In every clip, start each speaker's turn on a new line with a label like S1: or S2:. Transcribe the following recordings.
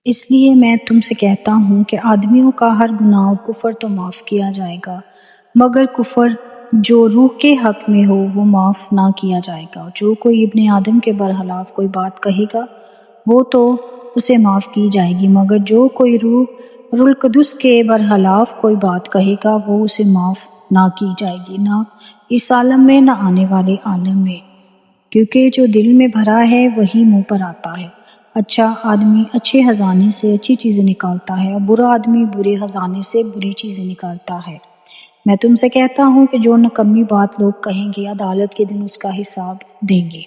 S1: اس لیے میں تم سے کہتا ہوں کہ آدمیوں کا ہر گناہ اور کفر تو معاف کیا جائے گا، مگر کفر جو روح کے حق میں ہو وہ معاف نہ کیا جائے گا۔ جو کوئی ابن آدم کے برخلاف کوئی بات کہے گا وہ تو اسے معاف کی جائے گی، مگر جو کوئی روح القدس کے برخلاف کوئی بات کہے گا وہ اسے معاف نہ کی جائے گی، نہ اس عالم میں نہ آنے والے عالم میں، کیونکہ جو دل میں بھرا ہے وہی منہ پر آتا ہے۔ اچھا آدمی اچھے خزانے سے اچھی چیزیں نکالتا ہے اور برا آدمی برے خزانے سے بری چیزیں نکالتا ہے۔ میں تم سے کہتا ہوں کہ جو نکمی بات لوگ کہیں گے عدالت کے دن اس کا حساب دیں گے۔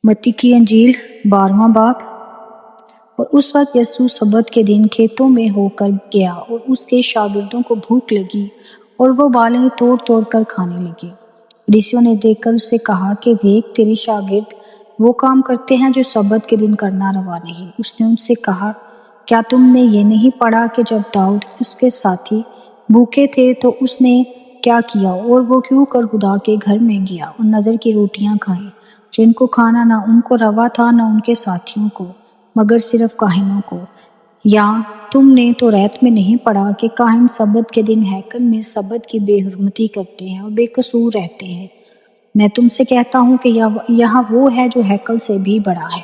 S1: متی کی انجیل 12واں باب۔ اور اس وقت یسوع سبت کے دن کھیتوں میں ہو کر گیا اور اس کے شاگردوں کو بھوک لگی اور وہ بالیں توڑ توڑ کر کھانے لگے۔ فریسیوں نے دیکھ کر اس سے کہا کہ دیکھ تیرے شاگرد وہ کام کرتے ہیں جو سبت کے دن کرنا روا نہیں۔ اس نے ان سے کہا کیا تم نے یہ نہیں پڑھا کہ جب داؤد اس کے ساتھی بھوکے تھے تو اس نے کیا کیا، اور وہ کیوں کر خدا کے گھر میں گیا اور نظر کی روٹیاں کھائیں جن کو کھانا نہ ان کو روا تھا نہ ان کے ساتھیوں کو مگر صرف کاہنوں کو۔ یا تم نے تو ریت میں نہیں پڑھا کہ کاہن سبت کے دن ہیکل میں سبت کی بے حرمتی کرتے ہیں اور بے قصور رہتے ہیں۔ میں تم سے کہتا ہوں کہ یہاں وہ ہے جو ہیکل سے بھی بڑا ہے۔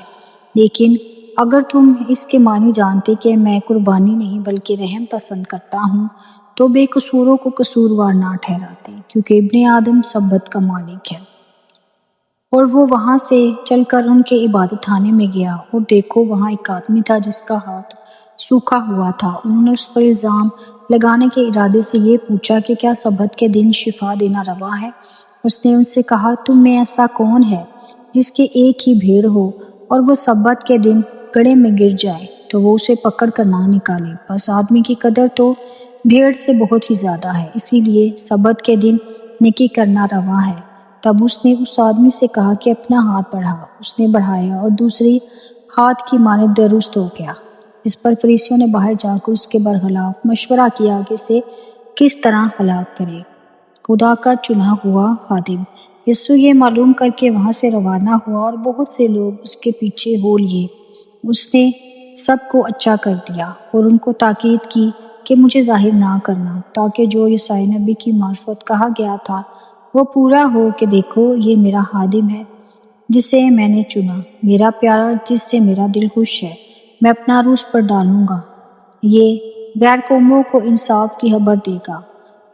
S1: لیکن اگر تم اس کے معنی جانتے کہ میں قربانی نہیں بلکہ رحم پسند کرتا ہوں تو بے قصوروں کو قصوروار نہ ٹھہراتے، کیونکہ ابن آدم سبت کا مالک ہے۔ اور وہ وہاں سے چل کر ان کے عبادت خانے میں گیا اور دیکھو وہاں ایک آدمی تھا جس کا ہاتھ سوکھا ہوا تھا۔ انہوں نے اس پر الزام لگانے کے ارادے سے یہ پوچھا کہ کیا سبت کے دن شفا دینا روا ہے؟ اس نے ان سے کہا تم میں ایسا کون ہے جس کے ایک ہی بھیڑ ہو اور وہ سبت کے دن گڑھے میں گر جائے تو وہ اسے پکڑ کر نہ نکالے؟ بس آدمی کی قدر تو بھیڑ سے بہت ہی زیادہ ہے، اسی لیے سبت کے دن نیکی کرنا روا ہے۔ تب اس نے اس آدمی سے کہا کہ اپنا ہاتھ بڑھا۔ اس نے بڑھایا اور دوسری ہاتھ کی مانند درست ہو گیا۔ اس پر فریسیوں نے باہر جا کر اس کے برخلاف مشورہ کیا کہ اسے کس طرح ہلاک کرے۔ خدا کا چنا ہوا خادم۔ یسوع یہ معلوم کر کے وہاں سے روانہ ہوا اور بہت سے لوگ اس کے پیچھے ہو لیے۔ اس نے سب کو اچا کر دیا اور ان کو تاکید کی کہ مجھے ظاہر نہ کرنا، تاکہ جو یسائی نبی کی معرفت کہا گیا تھا وہ پورا ہو کہ دیکھو یہ میرا خادم ہے جسے میں نے چنا، میرا پیارا جس سے میرا دل خوش ہے، میں اپنا روح پر ڈالوں گا۔ یہ غیر قوموں کو انصاف کی خبر دے گا۔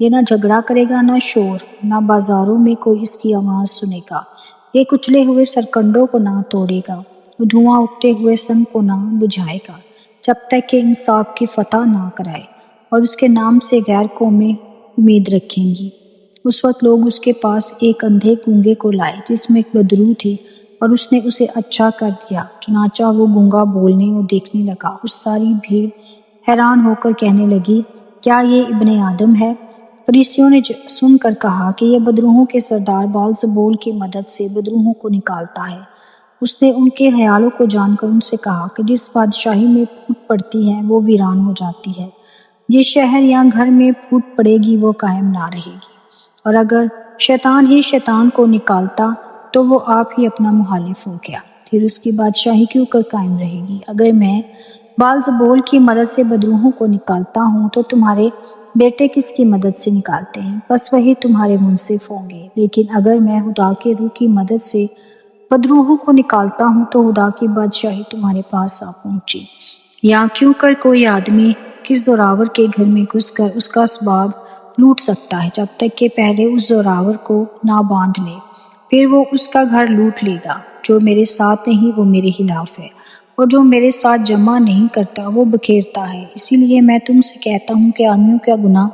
S1: یہ نہ جھگڑا کرے گا نہ شور، نہ بازاروں میں کوئی اس کی آواز سنے گا۔ یہ کچلے ہوئے سرکنڈوں کو نہ توڑے گا، دھواں اٹھتے ہوئے سنگ کو نہ بجھائے گا، جب تک کہ انصاف کی فتح نہ کرائے۔ اور اس کے نام سے غیر قومیں امید رکھیں گی۔ اس وقت لوگ اس کے پاس ایک اندھے گونگے کو لائے جس میں ایک بدرو تھی، اور اس نے اسے اچھا کر دیا۔ چنانچہ وہ گونگا بولنے اور دیکھنے لگا۔ اس ساری بھیڑ حیران ہو کر کہنے لگی کیا یہ ابن آدم ہے؟ فریسیوں نے سن کر کہا کہ یہ بدروحوں کے سردار بال-زبول کی مدد سے بدروحوں کو نکالتا ہے۔ اس نے ان کے خیالوں کو جان کر ان سے کہا کہ جس بادشاہی میں پھوٹ پڑتی ہے وہ ویران ہو جاتی ہے، جس شہر یا گھر میں پھوٹ پڑے گی وہ قائم نہ رہے گی۔ اور اگر شیطان ہی شیطان کو نکالتا تو وہ آپ ہی اپنا مخالف ہو گیا، پھر اس کی بادشاہی کیوں کر قائم رہے گی؟ اگر میں بال-زبول کی مدد سے بدروحوں کو نکالتا ہوں تو تمہارے بیٹے کس کی مدد سے نکالتے ہیں؟ بس وہی تمہارے منصف ہوں گے۔ لیکن اگر میں خدا کے روح کی مدد سے بدروحوں کو نکالتا ہوں تو خدا کی بادشاہی تمہارے پاس آ پہنچی۔ یا کیوں کر کوئی آدمی کس زوراور کے گھر میں گھس کر اس کا اسباب لوٹ سکتا ہے جب تک کہ پہلے اس زوراور کو نہ باندھ لے؟ پھر وہ اس کا گھر لوٹ لے گا۔ جو میرے ساتھ نہیں وہ میرے خلاف ہے، اور جو میرے ساتھ جمع نہیں کرتا وہ بکھیرتا ہے۔ اسی لیے میں تم سے کہتا ہوں کہ آدمیوں کا گناہ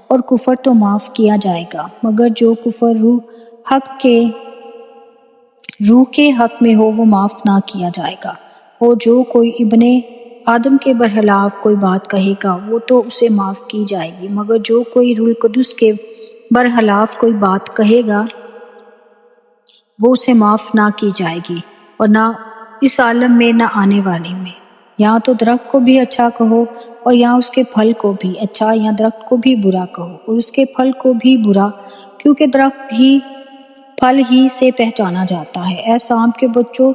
S1: اور کفر تو معاف کیا جائے گا، مگر جو کفر روح کے حق میں ہو وہ معاف نہ کیا جائے گا۔ اور جو کوئی ابن آدم کے برخلاف کوئی بات کہے گا وہ تو اسے معاف کی جائے گی، مگر جو کوئی روح القدس کے برخلاف کوئی بات کہے گا وہ اسے معاف نہ کی جائے گی، اور نہ اس عالم میں نہ آنے والے میں۔ یا تو درخت کو بھی اچھا کہو اور یا اس کے پھل کو بھی اچھا، یا درخت کو بھی برا کہو اور اس کے پھل کو بھی برا، کیونکہ درخت بھی پھل ہی سے پہچانا جاتا ہے۔ اے سانپ کے بچوں،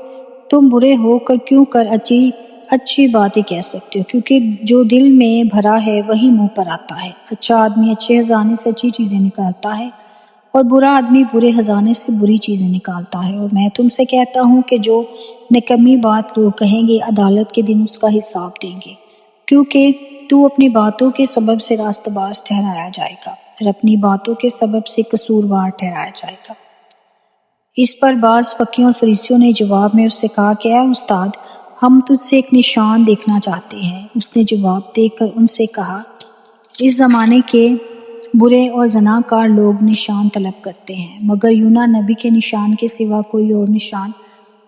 S1: تم برے ہو کر کیوں کر اچھی اچھی باتیں کہہ سکتے ہو، کیونکہ جو دل میں بھرا ہے وہی منہ پر آتا ہے۔ اچھا آدمی اچھے خزانے سے اچھی چیزیں نکالتا ہے اور برا آدمی برے خزانے سے بری چیزیں نکالتا ہے۔ اور میں تم سے کہتا ہوں کہ جو نکمی بات لوگ کہیں گے عدالت کے دن اس کا حساب دیں گے، کیونکہ تو اپنی باتوں کے سبب سے راست باز ٹھہرایا جائے گا اور اپنی باتوں کے سبب سے قصوروار ٹھہرایا جائے گا۔ اس پر بعض فقیہوں اور فریسیوں نے جواب میں اس سے کہا کہ اے استاد، ہم تجھ سے ایک نشان دیکھنا چاہتے ہیں۔ اس نے جواب دے کر ان سے کہا، اس زمانے کے برے اور زناکار لوگ نشان طلب کرتے ہیں، مگر یونا نبی کے نشان کے سوا کوئی اور نشان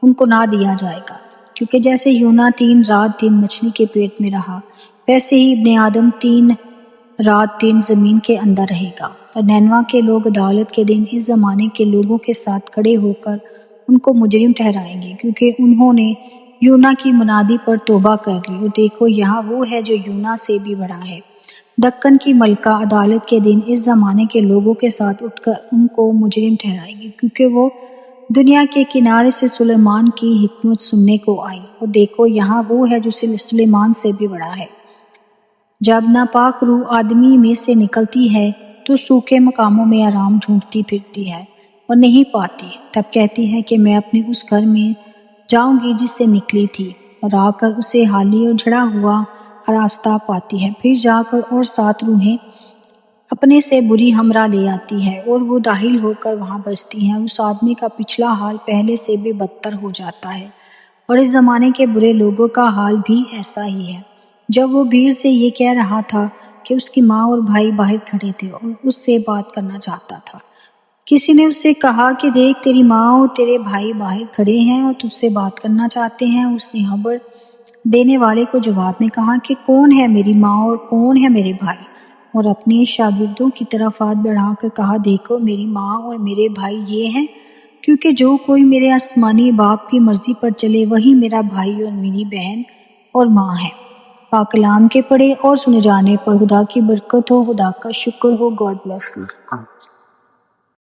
S1: ان کو نہ دیا جائے گا، کیونکہ جیسے یونا 3 رات دن مچھلی کے پیٹ میں رہا، ویسے ہی ابن آدم 3 رات دن زمین کے اندر رہے گا۔ اور نینوا کے لوگ عدالت کے دن اس زمانے کے لوگوں کے ساتھ کھڑے ہو کر ان کو مجرم ٹھہرائیں گے، کیونکہ انہوں نے یونا کی منادی پر توبہ کر لی۔ اور دیکھو یہاں وہ ہے جو یونا سے بھی بڑا ہے۔ دکن کی ملکہ عدالت کے دن اس زمانے کے لوگوں کے ساتھ اٹھ کر ان کو مجرم ٹھہرائے گی، کیونکہ وہ دنیا کے کنارے سے سلیمان کی حکمت سننے کو آئی۔ اور دیکھو یہاں وہ ہے جو سلیمان سے بھی بڑا ہے۔ جب ناپاک روح آدمی میں سے نکلتی ہے تو سوکھے مقاموں میں آرام ڈھونڈتی پھرتی ہے اور نہیں پاتی، تب کہتی ہے کہ میں اپنے اس گھر میں جاؤں گی جس سے نکلی تھی، اور آ کر اسے خالی اور جھڑا ہوا آراستہ پاتی ہے۔ پھر جا کر اور 7 روحیں اپنے سے بری ہمراہ لے آتی ہے اور وہ داخل ہو کر وہاں بستی ہیں۔ اس آدمی کا پچھلا حال پہلے سے بھی بدتر ہو جاتا ہے، اور اس زمانے کے برے لوگوں کا حال بھی ایسا ہی ہے۔ جب وہ بھیڑ سے یہ کہہ رہا تھا کہ اس کی ماں اور بھائی باہر کھڑے تھے اور اس سے بات کرنا چاہتا تھا، کسی نے اس سے کہا کہ دیکھ تیری ماں اور تیرے بھائی باہر کھڑے ہیں اور تجھ سے بات کرنا چاہتے ہیں۔ اس نے خبر دینے والے کو جواب میں کہا کہ کون ہے میری ماں اور کون ہے میرے بھائی، اور اپنے شاگردوں کی طرف ہاتھ بڑھا کر کہا، دیکھو میری ماں اور میرے بھائی یہ ہیں، کیونکہ جو کوئی میرے آسمانی باپ کی مرضی پر چلے وہی میرا بھائی اور میری بہن اور ماں ہے۔ پاک کلام کے پڑھے اور سنے جانے پر خدا کی برکت ہو، خدا کا شکر ہو۔ God bless you.